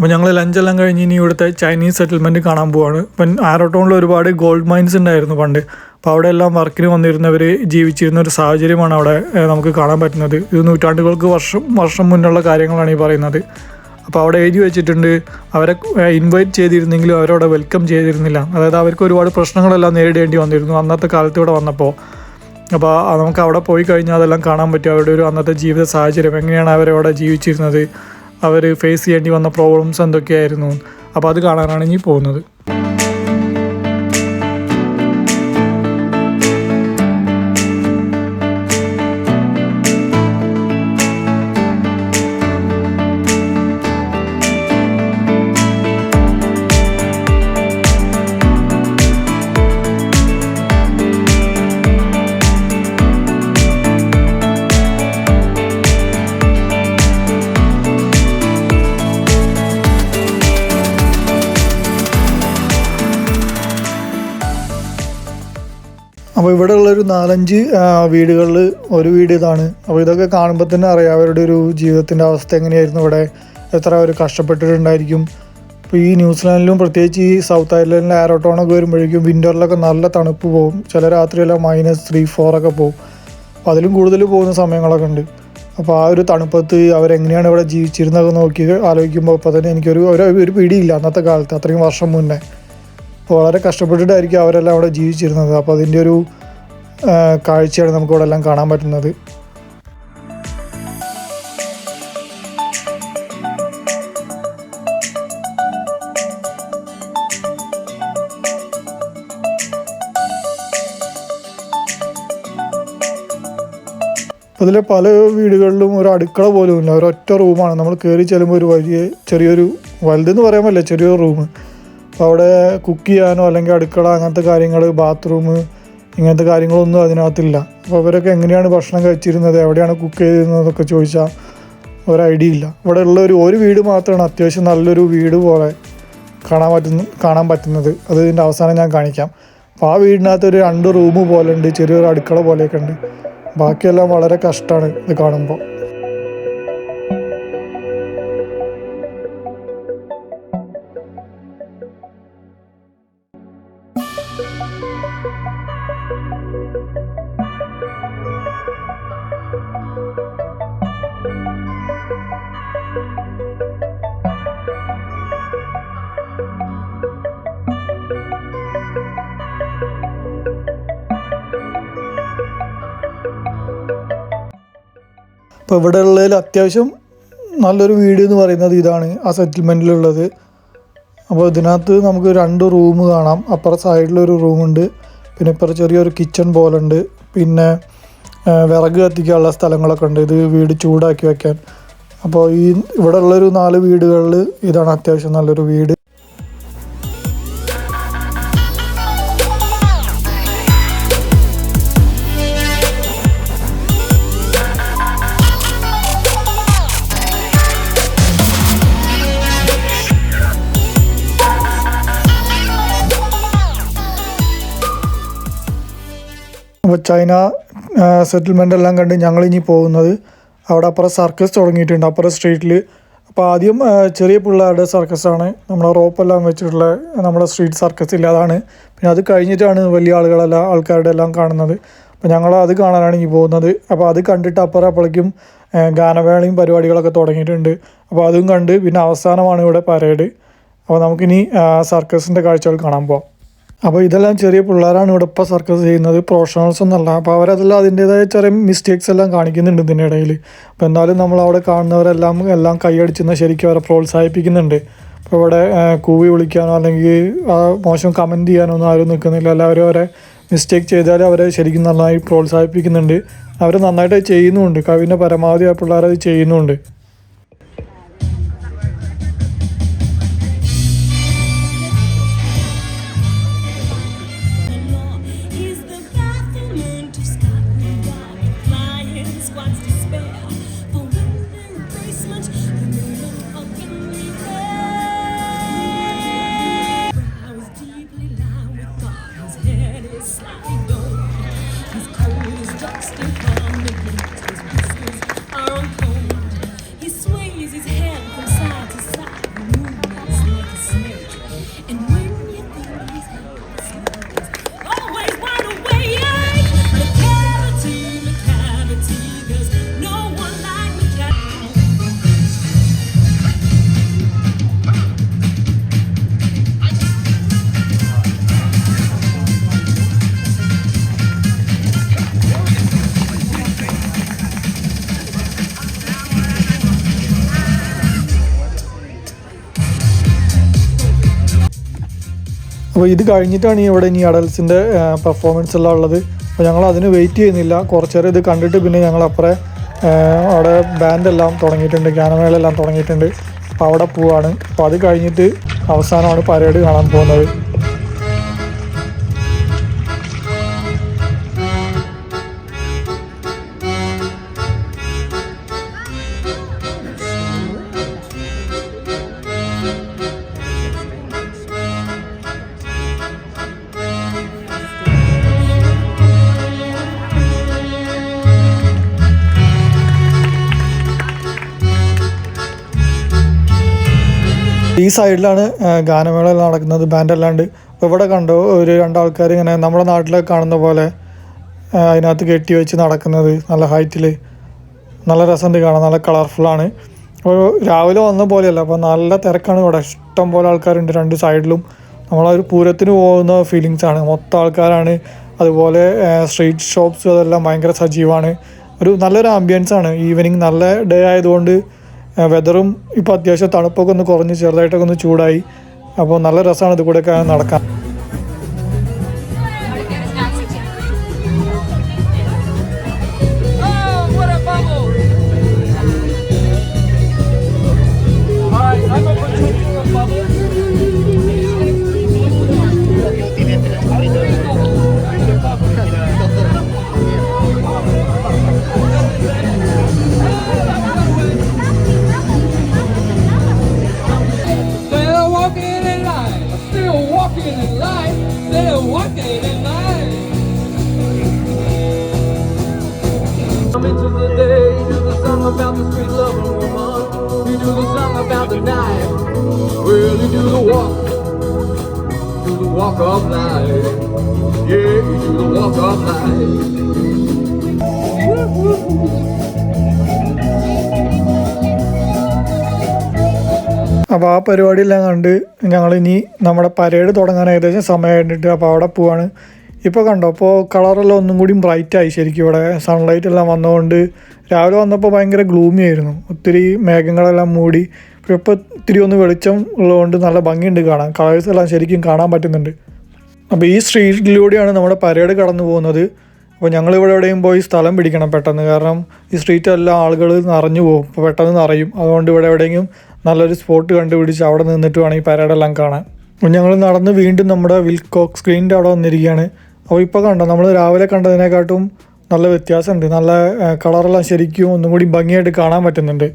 അപ്പോൾ ഞങ്ങൾ ലഞ്ചെല്ലാം കഴിഞ്ഞ് ഇനി ഇവിടുത്തെ ചൈനീസ് സെറ്റിൽമെൻറ്റ് കാണാൻ പോവാണ്. അപ്പം ആരോട്ടോണിൽ ഒരുപാട് ഗോൾഡ് മൈൻസ് ഉണ്ടായിരുന്നു പണ്ട്. അപ്പോൾ അവിടെ എല്ലാം വർക്കിന് വന്നിരുന്നവർ ജീവിച്ചിരുന്ന ഒരു സാഹചര്യമാണ് അവിടെ നമുക്ക് കാണാൻ പറ്റുന്നത്. ഇത് നൂറ്റാണ്ടുകൾക്ക് വർഷം മുന്നുള്ള കാര്യങ്ങളാണ് ഈ പറയുന്നത്. അപ്പോൾ അവിടെ എഴുതി വെച്ചിട്ടുണ്ട്, അവരെ ഇൻവൈറ്റ് ചെയ്തിരുന്നെങ്കിലും അവരവിടെ വെൽക്കം ചെയ്തിരുന്നില്ല. അതായത് അവർക്ക് ഒരുപാട് പ്രശ്നങ്ങളെല്ലാം നേരിടേണ്ടി വന്നിരുന്നു അന്നത്തെ കാലത്ത് ഇവിടെ വന്നപ്പോൾ. അപ്പോൾ നമുക്ക് അവിടെ പോയി കഴിഞ്ഞാൽ അതെല്ലാം കാണാൻ പറ്റും. അവരുടെ ഒരു അന്നത്തെ ജീവിത സാഹചര്യം എങ്ങനെയാണ് അവരവിടെ ജീവിച്ചിരുന്നത്, അവർ ഫേസ് ചെയ്യേണ്ടി വന്ന പ്രോബ്ലംസ് എന്തൊക്കെയായിരുന്നു. അപ്പോൾ അത് കാണാനാണ് ഇനി പോകുന്നത്. അപ്പോൾ ഇവിടെ ഉള്ളൊരു 4-5 വീടുകളിൽ ഒരു വീട് ഇതാണ്. അപ്പോൾ ഇതൊക്കെ കാണുമ്പോൾ തന്നെ അറിയാം അവരുടെ ഒരു ജീവിതത്തിൻ്റെ അവസ്ഥ എങ്ങനെയായിരുന്നു, ഇവിടെ എത്ര അവർ കഷ്ടപ്പെട്ടിട്ടുണ്ടായിരിക്കും. ഇപ്പോൾ ഈ ന്യൂസിലാൻഡിലും പ്രത്യേകിച്ച് ഈ സൗത്ത് ഐലൻഡിലെ ആരോട്ടോണൊക്കെ വരുമ്പോഴേക്കും വിൻ്ററിലൊക്കെ നല്ല തണുപ്പ് പോകും. ചില രാത്രിയെല്ലാം -3, -4 പോകും. അപ്പോൾ അതിലും കൂടുതൽ പോകുന്ന സമയങ്ങളൊക്കെ ഉണ്ട്. അപ്പോൾ ആ ഒരു തണുപ്പത്ത് അവരെങ്ങനെയാണ് ഇവിടെ ജീവിച്ചിരുന്നതൊക്കെ നോക്കി ആലോചിക്കുമ്പോൾ ഇപ്പോൾ തന്നെ എനിക്കൊരു പിടിയില്ല അന്നത്തെ കാലത്ത്, അത്രയും വർഷം മുന്നേ. അപ്പോൾ വളരെ കഷ്ടപ്പെട്ടിട്ടായിരിക്കും അവരെല്ലാം അവിടെ ജീവിച്ചിരുന്നത്. അപ്പോൾ അതിൻ്റെ ഒരു കാഴ്ചയാണ് നമുക്കിവിടെ എല്ലാം കാണാൻ പറ്റുന്നത്. അതിലെ പല വീടുകളിലും ഒരു അടുക്കള പോലും ഇല്ല, ഒരൊറ്റ റൂമാണ്. നമ്മൾ കയറി ചെല്ലുമ്പോൾ ഒരു ചെറിയൊരു വലുതെന്ന് പറയാൻ പറ്റില്ല, ചെറിയൊരു റൂം. അപ്പോൾ അവിടെ കുക്ക് ചെയ്യാനോ അല്ലെങ്കിൽ അടുക്കള അങ്ങനത്തെ കാര്യങ്ങൾ, ബാത്റൂം ഇങ്ങനത്തെ കാര്യങ്ങളൊന്നും അതിനകത്തില്ല. അപ്പോൾ അവരൊക്കെ എങ്ങനെയാണ് ഭക്ഷണം കഴിച്ചിരുന്നത്, എവിടെയാണ് കുക്ക് ചെയ്തിരുന്നതൊക്കെ ചോദിച്ചാൽ ഒരു ഐഡിയ ഇല്ല. ഇവിടെ ഉള്ള ഒരു വീട് മാത്രമാണ് അത്യാവശ്യം നല്ലൊരു വീട് പോലെ കാണാൻ പറ്റുന്നത്. അത് ഇതിൻ്റെ അവസാനം ഞാൻ കാണിക്കാം. അപ്പോൾ ആ വീടിനകത്ത് ഒരു 2 റൂം പോലെ ഉണ്ട്, ചെറിയൊരു അടുക്കള പോലെയൊക്കെ ഉണ്ട്. ബാക്കിയെല്ലാം വളരെ കഷ്ടമാണ് ഇത് കാണുമ്പോൾ. അപ്പോൾ ഇവിടെ ഉള്ളതിൽ അത്യാവശ്യം നല്ലൊരു വീട് എന്ന് പറയുന്നത് ഇതാണ്, ആ സെറ്റിൽമെൻറ്റിലുള്ളത്. അപ്പോൾ ഇതിനകത്ത് നമുക്ക് 2 റൂം കാണാം. അപ്പുറം സൈഡിലൊരു റൂമുണ്ട്, പിന്നെ ഇപ്പുറം ചെറിയൊരു കിച്ചൺ പോലെ ഉണ്ട്, പിന്നെ വിറക് കത്തിക്കാനുള്ള സ്ഥലങ്ങളൊക്കെ ഉണ്ട്, ഇത് വീട് ചൂടാക്കി വയ്ക്കാൻ. അപ്പോൾ ഇവിടെ ഉള്ളൊരു 4 വീടുകളിൽ ഇതാണ് അത്യാവശ്യം നല്ലൊരു വീട്. അപ്പോൾ ചൈന സെറ്റിൽമെൻ്റ് എല്ലാം കണ്ട് ഞങ്ങളിനി പോകുന്നത് അവിടെ അപ്പുറം സർക്കസ് തുടങ്ങിയിട്ടുണ്ട്, അപ്പുറം സ്ട്രീറ്റിൽ. അപ്പോൾ ആദ്യം ചെറിയ പിള്ളേരുടെ സർക്കസാണ്, നമ്മളെ റോപ്പെല്ലാം വെച്ചിട്ടുള്ള നമ്മുടെ സ്ട്രീറ്റ് സർക്കസ് ഇല്ല, അതാണ്. പിന്നെ അത് കഴിഞ്ഞിട്ടാണ് വലിയ ആൾക്കാരുടെ എല്ലാം കാണുന്നത്. അപ്പോൾ ഞങ്ങൾ അത് കാണാനാണ് ഇനി പോകുന്നത്. അപ്പോൾ അത് കണ്ടിട്ട് അപ്പോഴേക്കും ഗാനമേളയും പരിപാടികളൊക്കെ തുടങ്ങിയിട്ടുണ്ട്. അപ്പോൾ അതും കണ്ട് പിന്നെ അവസാനമാണ് ഇവിടെ പരേഡ്. അപ്പോൾ നമുക്കിനി സർക്കസിൻ്റെ കാഴ്ചകൾ കാണാൻ പോകാം. അപ്പോൾ ഇതെല്ലാം ചെറിയ പിള്ളേരാണ് ഇവിടെ ഇപ്പോൾ സർക്കസ് ചെയ്യുന്നത്, പ്രൊഫഷണൽസ് ഒന്നല്ല. അപ്പോൾ അവരതെല്ലാം അതിൻ്റേതായ ചെറിയ മിസ്റ്റേക്സ് എല്ലാം കാണിക്കുന്നുണ്ട് ഇതിൻ്റെ ഇടയിൽ. അപ്പോൾ എന്നാലും നമ്മളവിടെ കാണുന്നവരെല്ലാം കൈയടിച്ചെന്ന് ശരിക്കും അവരെ പ്രോത്സാഹിപ്പിക്കുന്നുണ്ട്. അപ്പോൾ ഇവിടെ കൂവി വിളിക്കാനോ അല്ലെങ്കിൽ മോശം കമൻറ്റ് ചെയ്യാനോ ഒന്നും ആരും നിൽക്കുന്നില്ല. എല്ലാവരും അവരെ മിസ്റ്റേക്ക് ചെയ്താൽ അവരെ ശരിക്കും നന്നായി പ്രോത്സാഹിപ്പിക്കുന്നുണ്ട്. അവർ നന്നായിട്ട് ചെയ്യുന്നുമുണ്ട്, കഴിവിൻ്റെ പരമാവധി ആ പിള്ളേരത് ചെയ്യുന്നുമുണ്ട്. അപ്പോൾ ഇത് കഴിഞ്ഞിട്ടാണ് ഇവിടെ ഇനി അഡൽസിൻ്റെ പെർഫോമൻസ് എല്ലാം ഉള്ളത്. അപ്പോൾ ഞങ്ങൾ അതിന് വെയിറ്റ് ചെയ്യുന്നില്ല, കുറച്ച് നേരം ഇത് കണ്ടിട്ട് പിന്നെ ഞങ്ങൾ അപ്പുറം അവിടെ ബാൻഡെല്ലാം തുടങ്ങിയിട്ടുണ്ട്, ഗാനമേളെല്ലാം തുടങ്ങിയിട്ടുണ്ട്. അപ്പോൾ അവിടെ പോവാണ്. അപ്പോൾ അത് കഴിഞ്ഞിട്ട് അവസാനമാണ് പരേഡ് കാണാൻ പോകുന്നത്. ഈ സൈഡിലാണ് ഗാനമേള നടക്കുന്നത്, ബാൻഡ് അല്ലാണ്ട്. അപ്പോൾ ഇവിടെ കണ്ടോ ഒരു രണ്ടാൾക്കാർ ഇങ്ങനെ നമ്മുടെ നാട്ടിലൊക്കെ കാണുന്ന പോലെ അതിനകത്ത് കെട്ടി വെച്ച് നടക്കുന്നത്, നല്ല ഹൈറ്റിൽ, നല്ല രസമുണ്ട് കാണാൻ, നല്ല കളർഫുള്ളാണ്. അപ്പോൾ രാവിലെ വന്ന പോലെയല്ല, അപ്പോൾ നല്ല തിരക്കാണ് ഇവിടെ, ഇഷ്ടം പോലെ ആൾക്കാരുണ്ട് രണ്ട് സൈഡിലും. നമ്മളൊരു പൂരത്തിന് പോകുന്ന ഫീലിങ്സാണ്, മൊത്തം ആൾക്കാരാണ്. അതുപോലെ സ്ട്രീറ്റ് ഷോപ്സ് അതെല്ലാം ഭയങ്കര സജീവമാണ്. ഒരു നല്ലൊരു ആംബിയൻസാണ്. ഈവനിങ് നല്ല ഡേ ആയതുകൊണ്ട് വെതറും ഇപ്പോൾ അത്യാവശ്യം തണുപ്പൊക്കെ ഒന്ന് കുറഞ്ഞ് ചെറുതായിട്ടൊക്കെ ഒന്ന് ചൂടായി. അപ്പോൾ നല്ല രസമാണ് ഇത് കൂടെയൊക്കെ നടക്കാൻ. Into the day, you do the song about the street loving woman. You do the song about the night. Well, you do the walk of life. Yeah, you do the walk of life. അപ്പോൾ ആ പരിപാടിയെല്ലാം കണ്ട് ഞങ്ങളിനി നമ്മുടെ parade തുടങ്ങാൻ ഏകദേശം സമയമായിട്ട് അപ്പോൾ അവിടെ പോവാണ്. ഇപ്പോൾ കണ്ടോ, അപ്പോൾ കളറെല്ലാം ഒന്നും കൂടി ബ്രൈറ്റായി ശരിക്കും. ഇവിടെ സൺലൈറ്റ് എല്ലാം വന്നതുകൊണ്ട് രാവിലെ വന്നപ്പോൾ ഭയങ്കര ഗ്ലൂമി ആയിരുന്നു, ഒത്തിരി മേഘങ്ങളെല്ലാം മൂടി. ഇപ്പോൾ ഇത്തിരി ഒന്ന് വെളിച്ചം ഉള്ളതുകൊണ്ട് നല്ല ഭംഗിയുണ്ട് കാണാൻ, കളേഴ്സ് എല്ലാം ശരിക്കും കാണാൻ പറ്റുന്നുണ്ട്. അപ്പോൾ ഈ സ്ട്രീറ്റിലൂടെയാണ് നമ്മുടെ പരേഡ് കടന്നു പോകുന്നത്. അപ്പോൾ ഞങ്ങളിവിടെ എവിടെയും പോയി സ്ഥലം പിടിക്കണം പെട്ടെന്ന്, കാരണം ഈ സ്ട്രീറ്റെല്ലാം ആളുകൾ നിറഞ്ഞു പോകും, അപ്പോൾ പെട്ടെന്ന് നിറയും. അതുകൊണ്ട് ഇവിടെ എവിടെയെങ്കിലും നല്ലൊരു സ്പോട്ട് കണ്ടുപിടിച്ച് അവിടെ നിന്നിട്ട് വേണം ഈ പരേഡെല്ലാം കാണാൻ. അപ്പോൾ ഞങ്ങൾ നടന്ന് വീണ്ടും നമ്മുടെ വിൽക്കോക്ക് സ്ക്രീനിൻ്റെ അവിടെ വന്നിരിക്കുകയാണ്. അപ്പോൾ ഇപ്പോൾ കണ്ടോ, നമ്മൾ രാവിലെ കണ്ടതിനെക്കാട്ടും നല്ല വ്യത്യാസമുണ്ട്, നല്ല കളറെല്ലാം ശരിക്കും ഒന്നും കൂടി ഭംഗിയായിട്ട് കാണാൻ പറ്റുന്നുണ്ട്.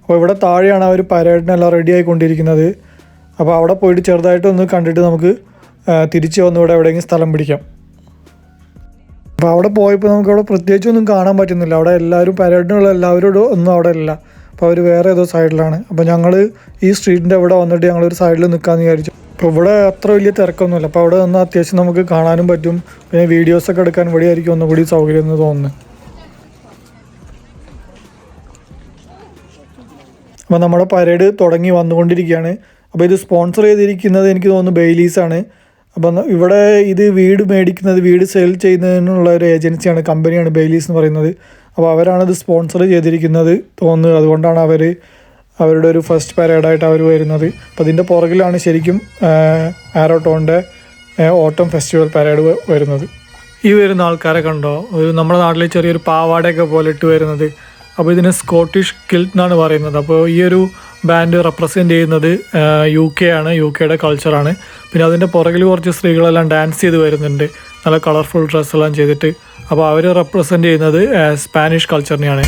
അപ്പോൾ ഇവിടെ താഴെയാണ് അവർ പരേഡിനെല്ലാം റെഡി ആയിക്കൊണ്ടിരിക്കുന്നത്. അപ്പോൾ അവിടെ പോയിട്ട് ചെറുതായിട്ടൊന്ന് കണ്ടിട്ട് നമുക്ക് തിരിച്ച് വന്ന് ഇവിടെ എവിടെയെങ്കിലും സ്ഥലം പിടിക്കാം. അപ്പോൾ അവിടെ പോയപ്പോൾ നമുക്ക് അവിടെ പ്രത്യേകിച്ചൊന്നും കാണാൻ പറ്റുന്നില്ല. അവിടെ എല്ലാവരും പരേഡിനുള്ള എല്ലാവരോടും ഒന്നും അവിടെ ഇല്ല, അപ്പോൾ അവർ വേറെ ഏതോ സൈഡിലാണ്. അപ്പോൾ ഞങ്ങൾ ഈ സ്ട്രീറ്റിൻ്റെ അവിടെ വന്നിട്ട് ഞങ്ങളൊരു സൈഡിൽ നിൽക്കാമെന്ന് വിചാരിച്ചു. അപ്പോൾ ഇവിടെ അത്ര വലിയ തിരക്കൊന്നുമില്ല, അപ്പോൾ അവിടെ നിന്ന് അത്യാവശ്യം നമുക്ക് കാണാനും പറ്റും, പിന്നെ വീഡിയോസൊക്കെ എടുക്കാൻ ഇവിടെ ആയിരിക്കും ഒന്നുകൂടി സൗകര്യം എന്ന് തോന്നുന്നു. അപ്പോൾ നമ്മുടെ പരേഡ് തുടങ്ങി വന്നുകൊണ്ടിരിക്കുകയാണ്. അപ്പോൾ ഇത് സ്പോൺസർ ചെയ്തിരിക്കുന്നത് എനിക്ക് തോന്നുന്നു ബെയിലീസാണ്. അപ്പം ഇവിടെ ഇത് വീട് സെയിൽ ചെയ്യുന്നതിനുള്ള ഒരു ഏജൻസിയാണ്, കമ്പനിയാണ് ബെയിലീസ് എന്ന് പറയുന്നത്. അപ്പോൾ അവരാണിത് സ്പോൺസർ ചെയ്തിരിക്കുന്നത് തോന്നുന്നത്, അതുകൊണ്ടാണ് അവരുടെ ഒരു ഫസ്റ്റ് പരേഡായിട്ട് അവർ വരുന്നത്. അപ്പോൾ അതിൻ്റെ പുറകിലാണ് ശരിക്കും ആരോട്ടോണിൻ്റെ ഓട്ടം ഫെസ്റ്റിവൽ പരേഡ് വരുന്നത്. ഈ വരുന്ന ആൾക്കാരെ കണ്ടോ, ഒരു നമ്മുടെ നാട്ടിൽ ചെറിയൊരു പാവാടയൊക്കെ പോലെ ഇട്ട് വരുന്നത്. അപ്പോൾ ഇതിനെ സ്കോട്ടിഷ് കിൽറ്റ് എന്നാണ് പറയുന്നത്. അപ്പോൾ ഈ ഒരു ബാൻഡ് റെപ്രസെൻ്റ് ചെയ്യുന്നത് UK ആണ്, UKയുടെ കൾച്ചറാണ്. പിന്നെ അതിൻ്റെ പുറകിൽ കുറച്ച് സ്ത്രീകളെല്ലാം ഡാൻസ് ചെയ്ത് വരുന്നുണ്ട്, നല്ല കളർഫുൾ ഡ്രസ്സെല്ലാം ചെയ്തിട്ട്. അപ്പോൾ അവർ റെപ്രസെൻ്റ് ചെയ്യുന്നത് സ്പാനിഷ് കൾച്ചറിനെയാണ്.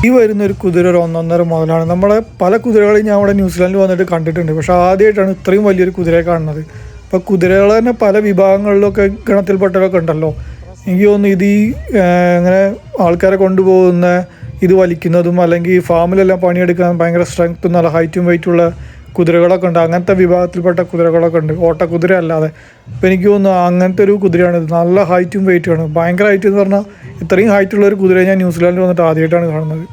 ഈ വരുന്നൊരു കുതിര ഒരു 1.5 മുതലാണ്. നമ്മളെ പല കുതിരകളെയും ഞാൻ ഇവിടെ ന്യൂസിലാൻഡിൽ വന്നിട്ട് കണ്ടിട്ടുണ്ട്, പക്ഷേ ആദ്യമായിട്ടാണ് ഇത്രയും വലിയൊരു കുതിരയെ കാണുന്നത്. അപ്പോൾ കുതിരകൾ തന്നെ പല വിഭാഗങ്ങളിലൊക്കെ ഗണത്തിൽപ്പെട്ടവരൊക്കെ ഉണ്ടല്ലോ. എനിക്ക് തോന്നുന്നു ഇത് അങ്ങനെ ആൾക്കാരെ കൊണ്ടുപോകുന്ന ഇത് വലിക്കുന്നതും അല്ലെങ്കിൽ ഫാമിലെല്ലാം പണിയെടുക്കാൻ ഭയങ്കര സ്ട്രെങ്ത്തും നല്ല ഹൈറ്റും വെയിറ്റുള്ള കുതിരകളൊക്കെ ഉണ്ട്. അങ്ങനത്തെ വിഭാഗത്തിൽപ്പെട്ട കുതിരകളൊക്കെ ഉണ്ട്, ഓട്ടക്കുതിര അല്ലാതെ. അപ്പോൾ എനിക്ക് തോന്നുന്നു അങ്ങനത്തെ ഒരു കുതിരയാണിത്, നല്ല ഹൈറ്റും വെയിറ്റുമാണ്. ഭയങ്കര ഹൈറ്റ് എന്ന് പറഞ്ഞാൽ ഇത്രയും ഹൈറ്റുള്ള ഒരു കുതിരയെ ഞാൻ ന്യൂസിലാൻഡിൽ വന്നിട്ട് ആദ്യമായിട്ടാണ് കാണുന്നത്.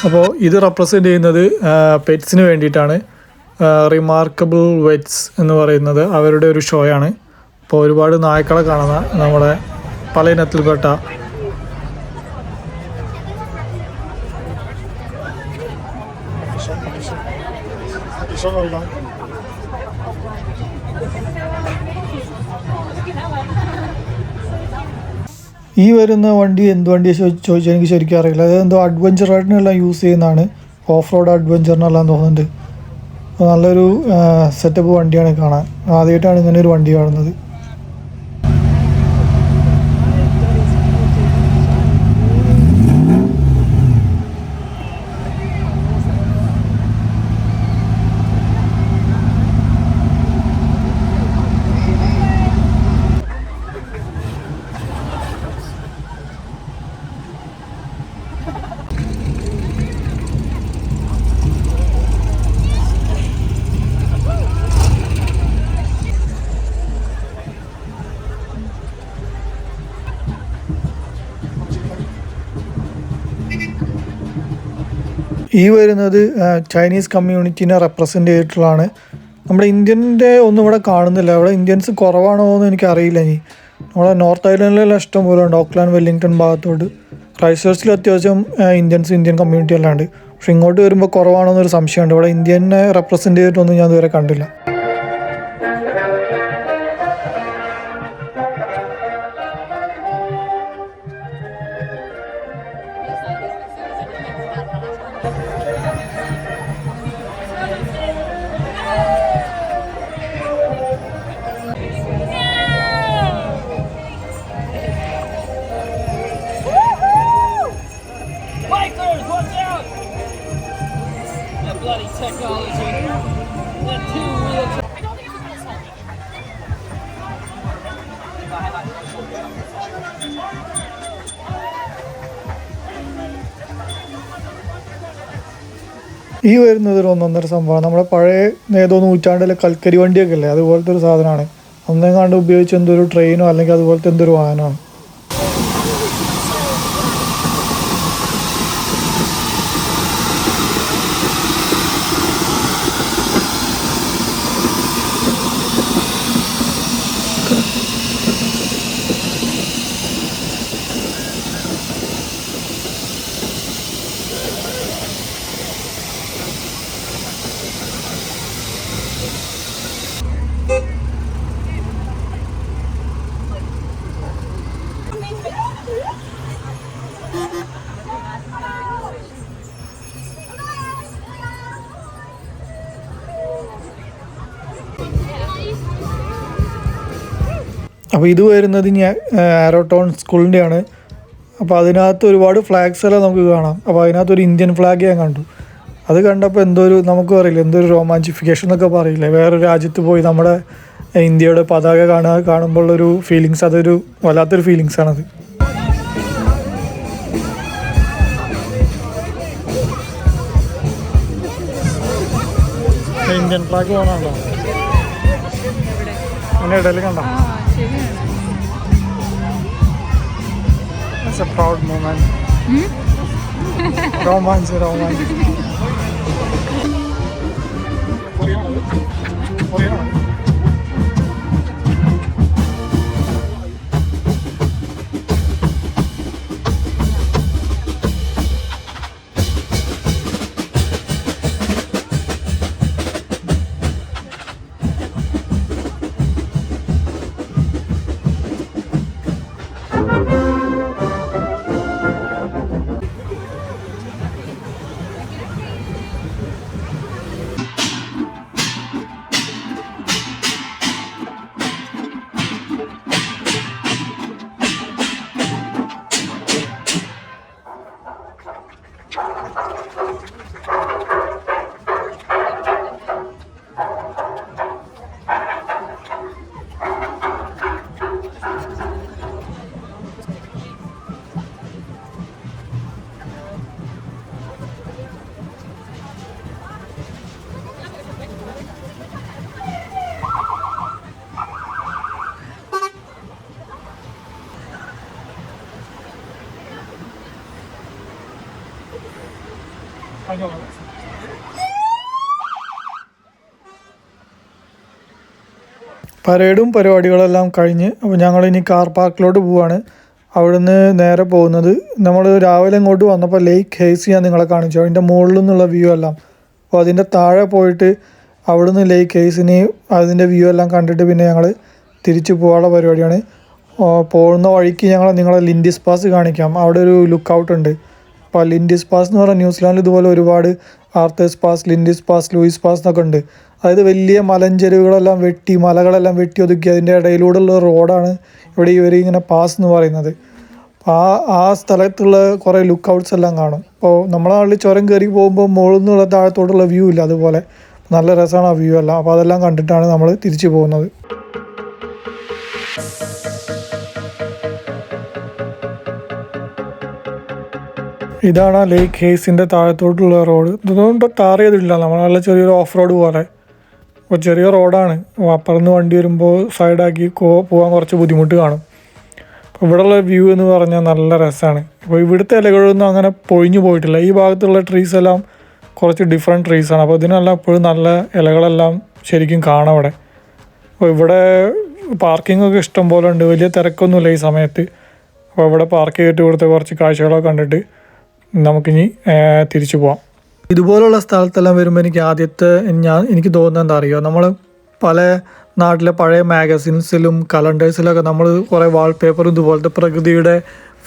അപ്പോൾ ഇത് റെപ്രസെൻ്റ് ചെയ്യുന്നത് പെറ്റ്സിന് വേണ്ടിയിട്ടാണ്. റിമാർക്കബിൾ വെറ്റ്സ് എന്ന് പറയുന്നത് അവരുടെ ഒരു ഷോയാണ്. അപ്പോൾ ഒരുപാട് നായ്ക്കളെ കാണുന്ന നമ്മുടെ പല ഇനത്തിൽപ്പെട്ട ഈ വരുന്ന വണ്ടി എന്ത് വണ്ടിയാണ് ചോദിച്ചാൽ എനിക്ക് ശരിക്കും അറിയില്ല. അതെന്തോ അഡ്വഞ്ചറായിട്ടെല്ലാം യൂസ് ചെയ്യുന്നതാണ്, ഓഫ് റോഡ് അഡ്വഞ്ചറിനെല്ലാം തോന്നുന്നുണ്ട്. അപ്പോൾ നല്ലൊരു സെറ്റപ്പ് വണ്ടിയാണ് കാണാൻ. ആദ്യമായിട്ടാണ് ഇങ്ങനെ ഒരു വണ്ടി കാണുന്നത്. ഈ വരുന്നത് ചൈനീസ് കമ്മ്യൂണിറ്റീനെ റെപ്രസെൻ്റ് ചെയ്തിട്ടുള്ളതാണ്. നമ്മുടെ ഇന്ത്യൻ്റെ ഒന്നും ഇവിടെ കാണുന്നില്ല. ഇവിടെ ഇന്ത്യൻസ് കുറവാണോ എന്ന് എനിക്കറിയില്ല. ഇനി നമ്മുടെ നോർത്ത് ഐലൻഡിലെല്ലാം ഇഷ്ടം പോലെ ഉണ്ട്. ഓക്ലാൻഡ്, വെല്ലിംഗ്ടൺ ഭാഗത്തോട്ട്. ക്രൈസ്റ്റ്ചർച്ചിൽ അത്യാവശ്യം ഇന്ത്യൻ കമ്മ്യൂണിറ്റി എല്ലാം ഉണ്ട്. പക്ഷെ ഇങ്ങോട്ട് വരുമ്പോൾ കുറവാണോ എന്നൊരു സംശയമുണ്ട്. ഇവിടെ ഇന്ത്യനെ റെപ്രസെൻ്റ് ചെയ്തിട്ടൊന്നും ഞാൻ ഇതുവരെ കണ്ടില്ല. Bikers, watch out! That bloody technology. That two-wheel. I don't think it's gonna solve it. ഈ വരുന്നത് ഒരു ഒന്നൊന്നര സംഭവമാണ്. നമ്മുടെ പഴയ ഏതോ നൂറ്റാണ്ടിലെ കൽക്കരി വണ്ടിയൊക്കെ അല്ലേ, അതുപോലത്തെ ഒരു സാധനമാണ്. ഒന്നെങ്ങാണ്ട് ഉപയോഗിച്ച് എന്തൊരു ട്രെയിനോ അല്ലെങ്കിൽ അതുപോലത്തെ എന്തൊരു വാഹനമാണ്. അപ്പോൾ ഇത് വരുന്നത് ഞാൻ ആരോട്ടോൺ സ്കൂളിൻ്റെയാണ്. അപ്പോൾ അതിനകത്ത് ഒരുപാട് ഫ്ലാഗ്സ് എല്ലാം നമുക്ക് കാണാം. അപ്പോൾ അതിനകത്തൊരു ഇന്ത്യൻ ഫ്ലാഗ് ഞാൻ കണ്ടു. അത് കണ്ടപ്പോൾ നമുക്ക് പറയില്ല, എന്തൊരു റൊമാൻറ്റിഫിക്കേഷൻ എന്നൊക്കെ പറയില്ലേ, വേറൊരു രാജ്യത്ത് പോയി നമ്മുടെ ഇന്ത്യയുടെ പതാക കാണുമ്പോഴുള്ളൊരു ഫീലിങ്സ്, അതൊരു വല്ലാത്തൊരു ഫീലിങ്സാണത്. Indian flag കാണാനുണ്ടോ? അതിൻ്റെ ഇടയിൽ കണ്ടോ? It's a proud moment. Romance. പരേഡും പരിപാടികളെല്ലാം കഴിഞ്ഞ് അപ്പോൾ ഞങ്ങളിനി കാർ പാർക്കിലോട്ട് പോവുകയാണ്. അവിടുന്ന് നേരെ പോകുന്നത് നമ്മൾ രാവിലെ ഇങ്ങോട്ട് വന്നപ്പോൾ ലേക്ക് ഹേസി ഞാൻ നിങ്ങളെ കാണിച്ചു, അതിൻ്റെ മുകളിൽ നിന്നുള്ള വ്യൂ എല്ലാം. അപ്പോൾ അതിൻ്റെ താഴെ പോയിട്ട് അവിടുന്ന് ലേക്ക് ഹേസിന് അതിൻ്റെ വ്യൂ എല്ലാം കണ്ടിട്ട് പിന്നെ ഞങ്ങൾ തിരിച്ചു പോകാനുള്ള പരിപാടിയാണ്. പോകുന്ന വഴിക്ക് നിങ്ങളെ ലിൻഡിസ് പാസ് കാണിക്കാം. അവിടെ ഒരു ലുക്ക് ഔട്ട് ഉണ്ട്. അപ്പോൾ ലിൻഡിസ് പാസ് എന്ന് പറഞ്ഞാൽ ന്യൂസിലാൻഡിൽ ഇതുപോലെ ഒരുപാട് ആർത്തേഴ്സ് പാസ്, ലിൻഡിസ് പാസ്, ലൂയിസ് പാസ് എന്നൊക്കെ ഉണ്ട്. അതായത് വലിയ മലഞ്ചെരുവുകളെല്ലാം വെട്ടി, മലകളെല്ലാം വെട്ടി ഒതുക്കി അതിൻ്റെ ഇടയിലൂടെയുള്ള റോഡാണ് ഇവിടെ ഇവർ ഇങ്ങനെ പാസ് എന്ന് പറയുന്നത്. അപ്പോൾ ആ സ്ഥലത്തുള്ള കുറേ ലുക്ക് ഔട്ട്സ് എല്ലാം കാണും. അപ്പോൾ നമ്മുടെ നാട്ടിൽ ചുരം കയറി പോകുമ്പോൾ മുകളിൽ നിന്നുള്ള താഴത്തോട്ടുള്ള വ്യൂ ഇല്ല, അതുപോലെ നല്ല രസമാണ് ആ വ്യൂ എല്ലാം. അപ്പോൾ അതെല്ലാം കണ്ടിട്ടാണ് നമ്മൾ തിരിച്ചു പോകുന്നത്. ഇതാണ് ആ ലേക്ക് ഹേസിൻ്റെ താഴത്തോട്ടുള്ള റോഡ്. ഇതുകൊണ്ട് ടാർ ചെയ്തിട്ടില്ല, നമ്മളല്ല ചെറിയൊരു ഓഫ് റോഡ് പോലെ. അപ്പോൾ ചെറിയ റോഡാണ്. അപ്പുറന്ന് വണ്ടി വരുമ്പോൾ സൈഡാക്കി പോകാൻ കുറച്ച് ബുദ്ധിമുട്ട് കാണും. അപ്പോൾ ഇവിടെയുള്ള വ്യൂ എന്ന് പറഞ്ഞാൽ നല്ല രസമാണ്. അപ്പോൾ ഇവിടുത്തെ ഇലകളൊന്നും അങ്ങനെ പൊഴിഞ്ഞു പോയിട്ടില്ല. ഈ ഭാഗത്തുള്ള ട്രീസ് എല്ലാം കുറച്ച് ഡിഫറെൻറ്റ് ട്രീസാണ്. അപ്പോൾ ഇതിനെല്ലാം ഇപ്പോഴും നല്ല ഇലകളെല്ലാം ശരിക്കും കാണാം ഇവിടെ. അപ്പോൾ ഇവിടെ പാർക്കിംഗ് ഒക്കെ ഇഷ്ടം പോലെ ഉണ്ട്, വലിയ തിരക്കൊന്നുമില്ല ഈ സമയത്ത്. അപ്പോൾ ഇവിടെ പാർക്ക് ചെയ്തിട്ട് ഇവിടുത്തെ കുറച്ച് കാഴ്ചകളൊക്കെ കണ്ടിട്ട് നമുക്കിനി തിരിച്ചു പോവാം. ഇതുപോലുള്ള സ്ഥലത്തെല്ലാം വരുമ്പോൾ എനിക്ക് തോന്നുന്നത് എന്താ അറിയുമോ, നമ്മൾ പല നാട്ടിലെ പഴയ മാഗസിൻസിലും കലണ്ടേഴ്സിലൊക്കെ നമ്മൾ കുറേ വാൾപേപ്പറും ഇതുപോലത്തെ പ്രകൃതിയുടെ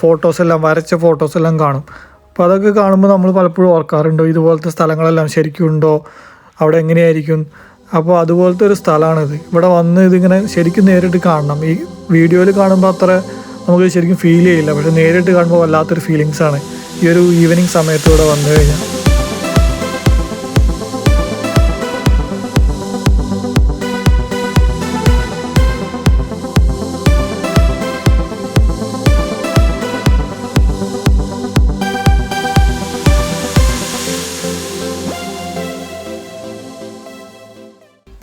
ഫോട്ടോസെല്ലാം, വരച്ച ഫോട്ടോസെല്ലാം കാണും. അപ്പോൾ അതൊക്കെ കാണുമ്പോൾ നമ്മൾ പലപ്പോഴും ഓർക്കാറുണ്ടോ ഇതുപോലത്തെ സ്ഥലങ്ങളെല്ലാം ശരിക്കും ഉണ്ടോ, അവിടെ എങ്ങനെയായിരിക്കും. അപ്പോൾ അതുപോലത്തെ ഒരു സ്ഥലമാണിത്. ഇവിടെ വന്ന് ഇതിങ്ങനെ ശരിക്കും നേരിട്ട് കാണണം. ഈ വീഡിയോയിൽ കാണുമ്പോൾ അത്ര നമുക്ക് ശരിക്കും ഫീൽ ചെയ്യില്ല, പക്ഷെ നേരിട്ട് കാണുമ്പോൾ വല്ലാത്തൊരു ഫീലിങ്സാണ് ഈ ഒരു ഈവനിങ് സമയത്ത് ഇവിടെ വന്നു കഴിഞ്ഞാൽ.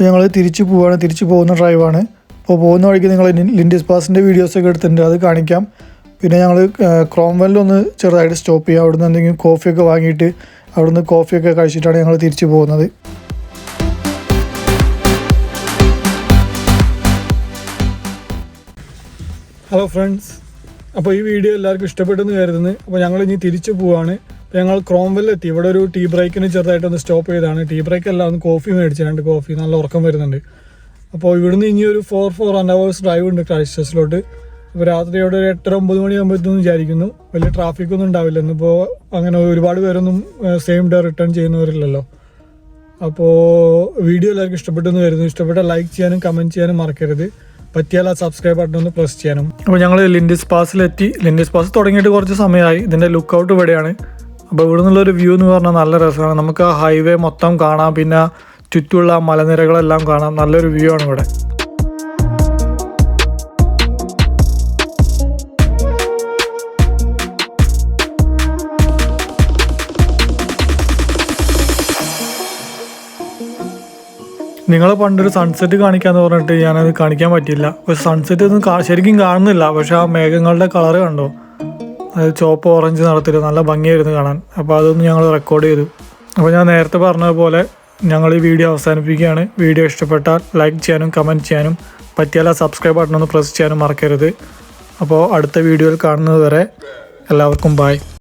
ഞങ്ങൾ തിരിച്ചു പോകുന്ന ഡ്രൈവാണ്. അപ്പോൾ പോകുന്ന വഴിക്ക് നിങ്ങൾ ലിൻഡിസ് പാസിൻ്റെ വീഡിയോസൊക്കെ എടുത്തിട്ടുണ്ട്, അത് കാണിക്കാം. പിന്നെ ഞങ്ങൾ ക്രോംവെല്ലൊന്ന് ചെറുതായിട്ട് സ്റ്റോപ്പ് ചെയ്യുക. അവിടുന്ന് എന്തെങ്കിലും കോഫിയൊക്കെ വാങ്ങിയിട്ട് അവിടുന്ന് കോഫിയൊക്കെ കഴിച്ചിട്ടാണ് ഞങ്ങൾ തിരിച്ചു പോകുന്നത്. ഹലോ ഫ്രണ്ട്സ്, അപ്പോൾ ഈ വീഡിയോ എല്ലാവർക്കും ഇഷ്ടപ്പെട്ടെന്ന് കരുതുന്നു. അപ്പോൾ ഞങ്ങൾ ഇനി തിരിച്ചു പോവുകയാണ്. ഞങ്ങൾ ക്രോംവെല്ലെത്തി. ഇവിടെ ഒരു ടീ ബ്രേക്കിന് ചെറുതായിട്ടൊന്ന് സ്റ്റോപ്പ് ചെയ്താണ്. ടീ ബ്രേക്ക് അല്ല, ഒന്ന് കോഫി മേടിച്ചു, 2 കോഫി. നല്ല ഉറക്കം വരുന്നുണ്ട്. അപ്പോൾ ഇവിടുന്ന് ഇനി ഒരു 4.5 hours ഡ്രൈവ് ഉണ്ട് ക്രൈസ്റ്റ്ചർച്ചിലോട്ട്. അപ്പോൾ രാത്രിയോടെ ഒരു 8-9 മണിയാകുമ്പോഴത്തേന്ന് വിചാരിക്കുന്നു. വലിയ ട്രാഫിക്കൊന്നും ഉണ്ടാവില്ല. ഇന്നിപ്പോൾ അങ്ങനെ ഒരുപാട് പേരൊന്നും സെയിം ഡേ റിട്ടേൺ ചെയ്യുന്നവരില്ലല്ലോ. അപ്പോൾ വീഡിയോ എല്ലാവർക്കും ഇഷ്ടപ്പെട്ടെന്ന് കരുതുന്നു. ഇഷ്ടപ്പെട്ട ലൈക്ക് ചെയ്യാനും കമൻറ്റ് ചെയ്യാനും മറക്കരുത്. പറ്റിയാൽ ആ സബ്സ്ക്രൈബ് ബട്ടൺ ഒന്ന് പ്രസ് ചെയ്യാനും. അപ്പോൾ ഞങ്ങൾ ലിൻഡിസ് പാസിലെത്തി. ലിൻഡിസ് പാസ് തുടങ്ങിയിട്ട് കുറച്ച് സമയമായി. ഇതിൻ്റെ ലുക്ക് ഔട്ട് ഇവിടെയാണ്. അപ്പോൾ ഇവിടെ നിന്നുള്ളൊരു വ്യൂ എന്ന് പറഞ്ഞാൽ നല്ല രസമാണ്. നമുക്ക് ആ ഹൈവേ മൊത്തം കാണാം, പിന്നെ ചുറ്റുമുള്ള മലനിരകളെല്ലാം കാണാം. നല്ലൊരു വ്യൂ ആണ് ഇവിടെ. നിങ്ങളെ പണ്ടൊരു സൺസെറ്റ് കാണിക്കാമെന്ന് പറഞ്ഞിട്ട് ഞാനത് കാണിക്കാൻ പറ്റിയില്ല. പക്ഷെ സൺസെറ്റ് ഒന്നും ശരിക്കും കാണുന്നില്ല. പക്ഷെ ആ മേഘങ്ങളുടെ കളറ് കണ്ടോ, അത് ചുവപ്പ് ഓറഞ്ച് നിറത്തിൽ നല്ല ഭംഗിയായിരുന്നു കാണാൻ. അപ്പോൾ അതൊന്ന് ഞങ്ങൾ റെക്കോർഡ് ചെയ്തു. അപ്പോൾ ഞാൻ നേരത്തെ പറഞ്ഞതുപോലെ ഞങ്ങൾ ഈ വീഡിയോ അവസാനിപ്പിക്കുകയാണ്. വീഡിയോ ഇഷ്ടപ്പെട്ടാൽ ലൈക്ക് ചെയ്യാനും കമൻറ്റ് ചെയ്യാനും പറ്റിയാൽ ആ സബ്സ്ക്രൈബ് ബട്ടൺ ഒന്ന് പ്രസ് ചെയ്യാനും മറക്കരുത്. അപ്പോൾ അടുത്ത വീഡിയോയിൽ കാണുന്നത് വരെ എല്ലാവർക്കും ബൈ.